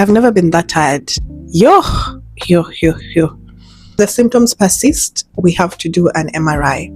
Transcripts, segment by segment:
I've never been that tired. Yo. The symptoms persist, we have to do an MRI.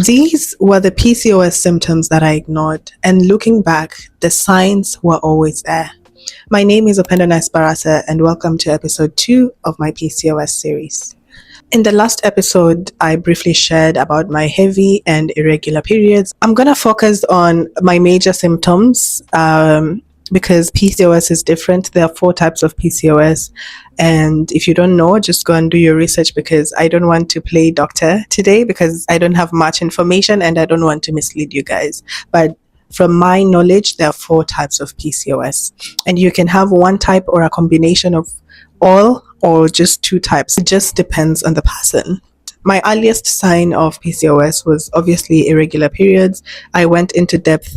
These were the PCOS symptoms that I ignored, and looking back, the signs were always there. My name is Opendo Barasa, and welcome to episode 2 of my PCOS series. In the last episode, I briefly shared about my heavy and irregular periods. I'm going to focus on my major symptoms because PCOS is different. There are 4 types of PCOS. And if you don't know, just go and do your research, because I don't want to play doctor today because I don't have much information and I don't want to mislead you guys. But from my knowledge, there are 4 types of PCOS. And you can have one type or a combination of all, or just 2 types. It just depends on the person. My earliest sign of PCOS was obviously irregular periods. I went into depth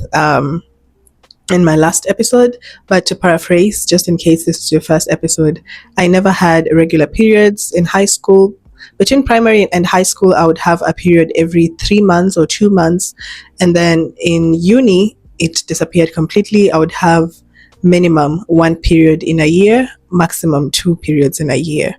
in my last episode, but to paraphrase, just in case this is your first episode, I never had irregular periods in high school. Between primary and high school, I would have a period every 3 months or 2 months. And then in uni, it disappeared completely. I would have minimum 1 period in a year, maximum 2 periods in a year.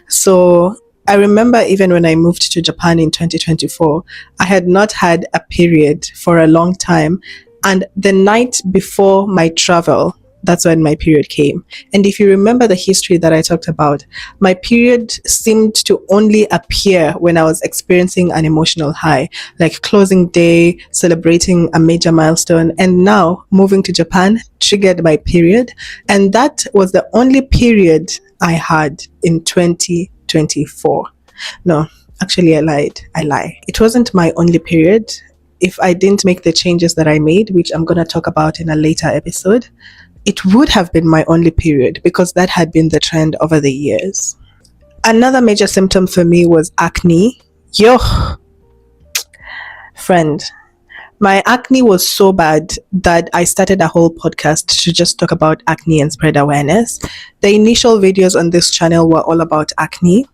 So I remember even when I moved to Japan in 2024, I had not had a period for a long time. And the night before my travel, that's when my period came. And if you remember the history that I talked about, my period seemed to only appear when I was experiencing an emotional high, like closing day, celebrating a major milestone. And now moving to Japan triggered my period. And that was the only period I had in 2024. No, actually I lied. It wasn't my only period. If I didn't make the changes that I made, which I'm going to talk about in a later episode, it would have been my only period, because that had been the trend over the years. Another major symptom for me was acne. Friend, my acne was so bad that I started a whole podcast to just talk about acne and spread awareness. The initial videos on this channel were all about acne.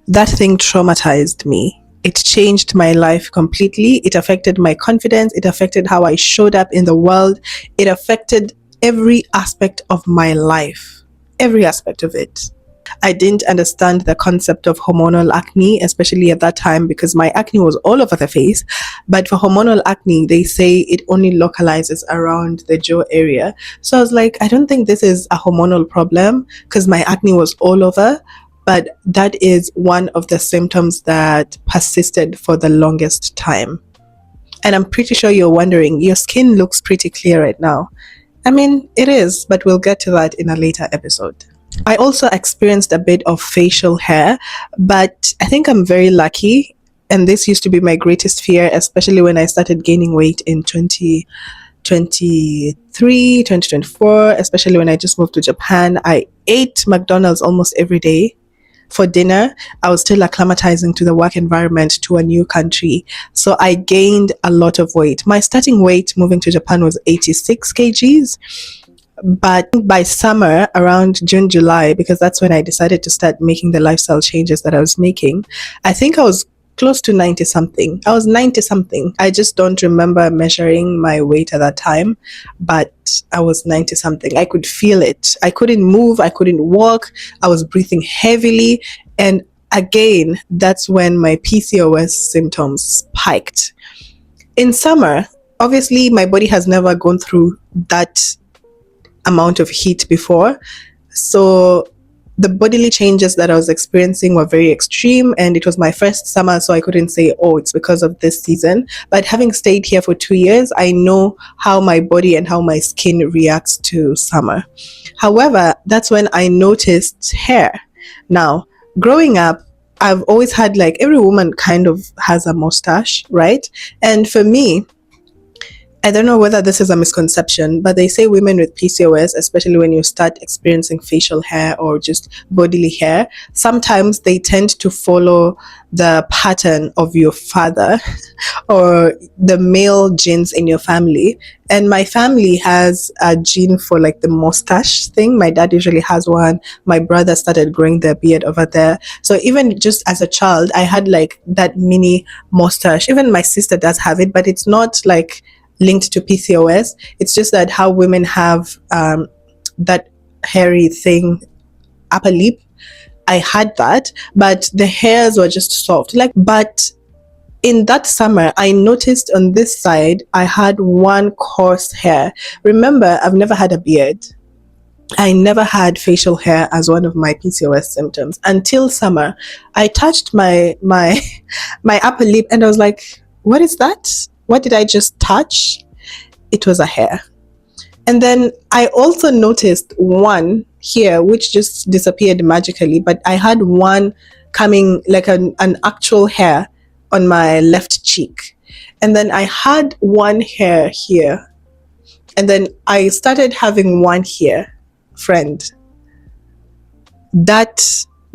That thing traumatized me. It changed my life completely. It affected my confidence. It affected how I showed up in the world. It affected every aspect of my life, every aspect of it. I didn't understand the concept of hormonal acne, especially at that time, because my acne was all over the face. But for hormonal acne, they say it only localizes around the jaw area. So I was like, I don't think this is a hormonal problem, because my acne was all over. But that is one of the symptoms that persisted for the longest time. And I'm pretty sure you're wondering, your skin looks pretty clear right now. I mean, it is, but we'll get to that in a later episode. I also experienced a bit of facial hair, but I think I'm very lucky. And this used to be my greatest fear, especially when I started gaining weight in 2023, 2024, especially when I just moved to Japan. I ate McDonald's almost every day. For dinner, I was still acclimatizing to the work environment, to a new country. So I gained a lot of weight. My starting weight moving to Japan was 86 kgs. But by summer, around June, July, because that's when I decided to start making the lifestyle changes that I was making, I think I was close to 90 something. I was 90 something. I just don't remember measuring my weight at that time, but I was 90 something. I could feel it. I couldn't move. I couldn't walk. I was breathing heavily. And again, that's when my PCOS symptoms spiked. In summer, obviously my body has never gone through that amount of heat before. So the bodily changes that I was experiencing were very extreme, and it was my first summer, so I couldn't say, oh, it's because of this season. But having stayed here for 2 years, I know how my body and how my skin reacts to summer. However, that's when I noticed hair. Now, growing up, I've always had, like, every woman kind of has a mustache, right? And for me, I don't know whether this is a misconception, but they say women with PCOS, especially when you start experiencing facial hair or just bodily hair, sometimes they tend to follow the pattern of your father or the male genes in your family. And my family has a gene for like the mustache thing. My dad usually has one. My brother started growing their beard over there. So even just as a child, I had like that mini mustache. Even my sister does have it, but it's not like linked to PCOS. It's just that how women have that hairy thing, upper lip. I had that, but the hairs were just soft. But in that summer, I noticed on this side, I had one coarse hair. Remember, I've never had a beard. I never had facial hair as one of my PCOS symptoms until summer. I touched my my upper lip and I was like, what is that? What did I just touch? It was a hair. And then I also noticed one here, which just disappeared magically, but I had one coming like an actual hair on my left cheek. And then I had one hair here. And then I started having one here. Friend, that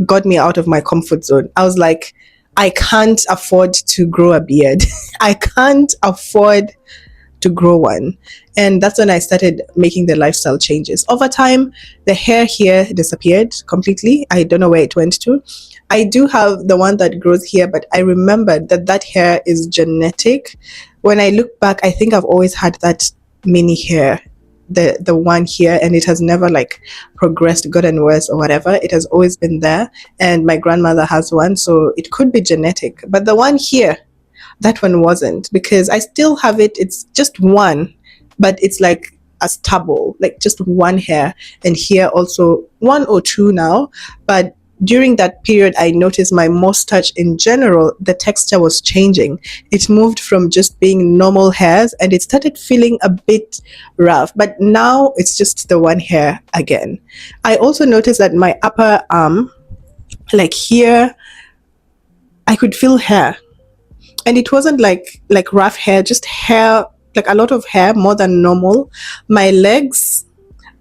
got me out of my comfort zone. I was like, I can't afford to grow a beard. I can't afford to grow one. And that's when I started making the lifestyle changes. Over time, the hair here disappeared completely. I don't know where it went to. I do have the one that grows here, but I remember that hair is genetic. When I look back, I think I've always had that mini hair, the one here, and it has never like progressed, gotten worse or whatever. It has always been there, and my grandmother has one, so it could be genetic. But the one here, that one wasn't, because I still have it. It's just one, but it's like a stubble, like just one hair, and here also one or two now. But during that period, I noticed my mustache in general, the texture was changing. It moved from just being normal hairs and it started feeling a bit rough. But now it's just the one hair again. I also noticed that my upper arm, like here, I could feel hair. And it wasn't like rough hair, just hair, like a lot of hair, more than normal. My legs,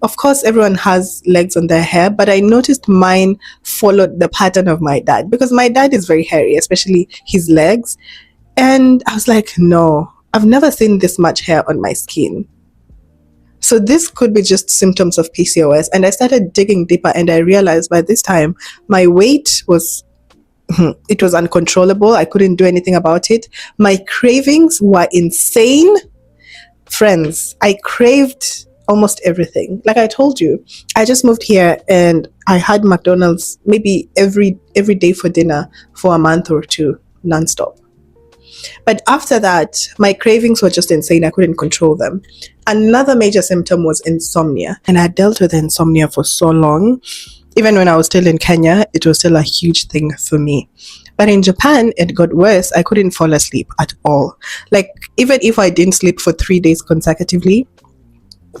of course, everyone has legs on their hair, but I noticed mine followed the pattern of my dad, because my dad is very hairy, especially his legs. And I was like, no, I've never seen this much hair on my skin. So this could be just symptoms of PCOS. And I started digging deeper and I realized by this time, my weight was, it was uncontrollable. I couldn't do anything about it. My cravings were insane. Friends, I craved almost everything. Like I told you, I just moved here and I had McDonald's maybe every day for dinner for a month or two, nonstop. But after that, my cravings were just insane. I couldn't control them. Another major symptom was insomnia, and I dealt with insomnia for so long. Even when I was still in Kenya, it was still a huge thing for me. But in Japan, it got worse. I couldn't fall asleep at all. Like, even if I didn't sleep for 3 days consecutively,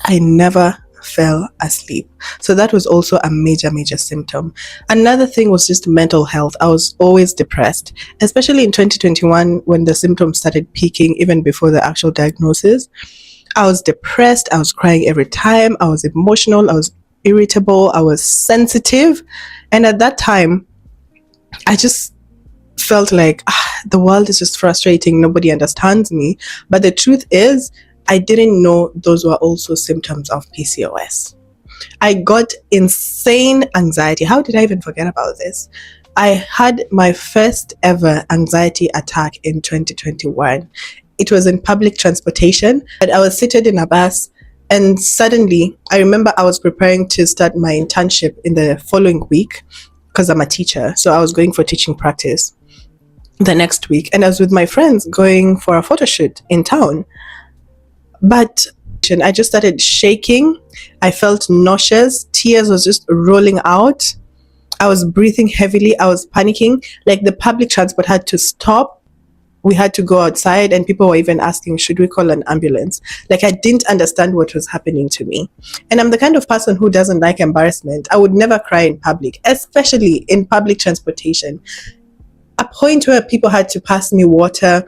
I never fell asleep. So that was also a major symptom. Another thing was just mental health. I was always depressed, especially in 2021 when the symptoms started peaking, even before the actual diagnosis. I was depressed. I was crying every time. I was emotional. I was irritable. I was sensitive. And at that time, I just felt like the world is just frustrating. Nobody understands me. But the truth is, I didn't know those were also symptoms of PCOS. I got insane anxiety. How did I even forget about this? I had my first ever anxiety attack in 2021. It was in public transportation. I was seated in a bus and suddenly I remember I was preparing to start my internship in the following week because I'm a teacher. So I was going for teaching practice the next week and I was with my friends going for a photo shoot in town. But I just started shaking. I felt nauseous. Tears was just rolling out. I was breathing heavily. I was panicking. Like the public transport had to stop. We had to go outside and people were even asking, should we call an ambulance? Like I didn't understand what was happening to me. And I'm the kind of person who doesn't like embarrassment. I would never cry in public, especially in public transportation. A point where people had to pass me water.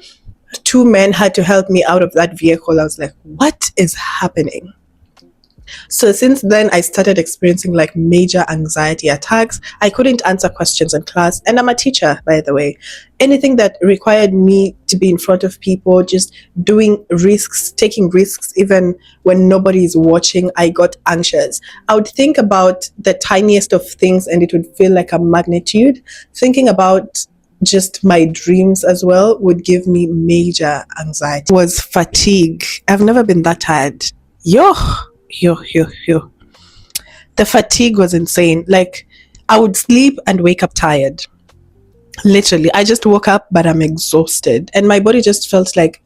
2 men had to help me out of that vehicle. I was like, what is happening? So since then, I started experiencing like major anxiety attacks. I couldn't answer questions in class. And I'm a teacher, by the way. Anything that required me to be in front of people, just doing risks, taking risks, even when nobody is watching, I got anxious. I would think about the tiniest of things and it would feel like a magnitude. Thinking about just my dreams as well would give me major anxiety. It was fatigue. I've never been that tired. Yo. The fatigue was insane. Like, I would sleep and wake up tired. Literally, I just woke up, but I'm exhausted. And my body just felt like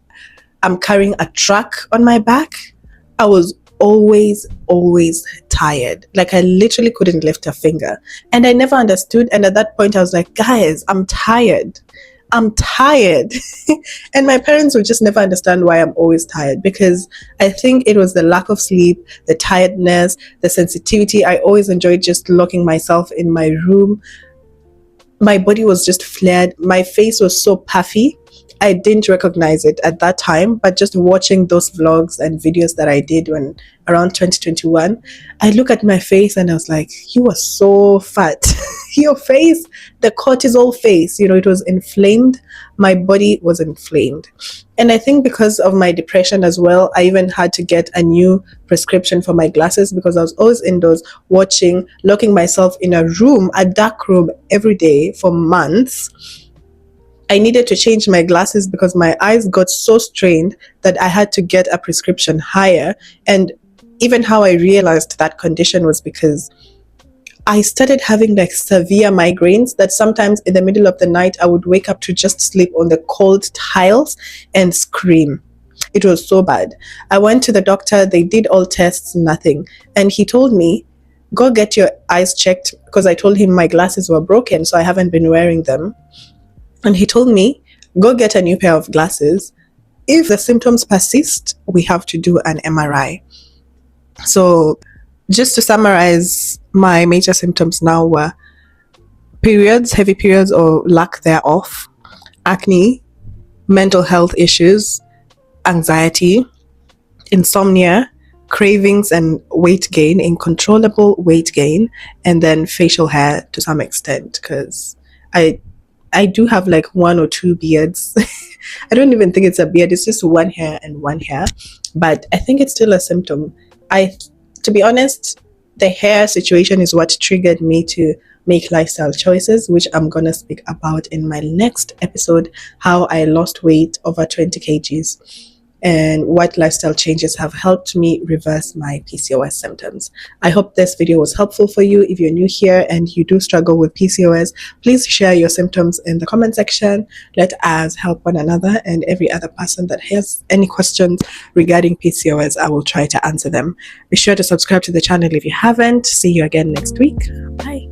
I'm carrying a truck on my back. I was always tired. Like, I literally couldn't lift a finger. And I never understood. And at that point, I was like, guys, I'm tired. I'm tired. And my parents would just never understand why I'm always tired, because I think it was the lack of sleep, the tiredness, the sensitivity. I always enjoyed just locking myself in my room. My body was just flared. My face was so puffy. I didn't recognize it at that time, but just watching those vlogs and videos that I did when around 2021, I look at my face and I was like, you are so fat. Your face, the cortisol face, it was inflamed. My body was inflamed. And I think because of my depression as well, I even had to get a new prescription for my glasses, because I was always indoors watching, locking myself in a room, a dark room every day for months. I needed to change my glasses because my eyes got so strained that I had to get a prescription higher. And even how I realized that condition was because I started having like severe migraines that sometimes in the middle of the night, I would wake up to just sleep on the cold tiles and scream. It was so bad. I went to the doctor, they did all tests, nothing. And he told me, go get your eyes checked, because I told him my glasses were broken, so I haven't been wearing them. And he told me, go get a new pair of glasses. If the symptoms persist, we have to do an MRI. So just to summarize, my major symptoms now were periods, heavy periods or lack thereof, acne, mental health issues, anxiety, insomnia, cravings and weight gain, uncontrollable weight gain, and then facial hair to some extent, because I do have like one or two beards. I don't even think it's a beard. It's just one hair and one hair. But I think it's still a symptom. To be honest, the hair situation is what triggered me to make lifestyle choices, which I'm going to speak about in my next episode, how I lost weight over 20 kgs. And what lifestyle changes have helped me reverse my PCOS symptoms. I hope this video was helpful for you. If you're new here and you do struggle with PCOS, please share your symptoms in the comment section. Let us help one another, and every other person that has any questions regarding PCOS, I will try to answer them. Be sure to subscribe to the channel if you haven't. See you again next week. Bye.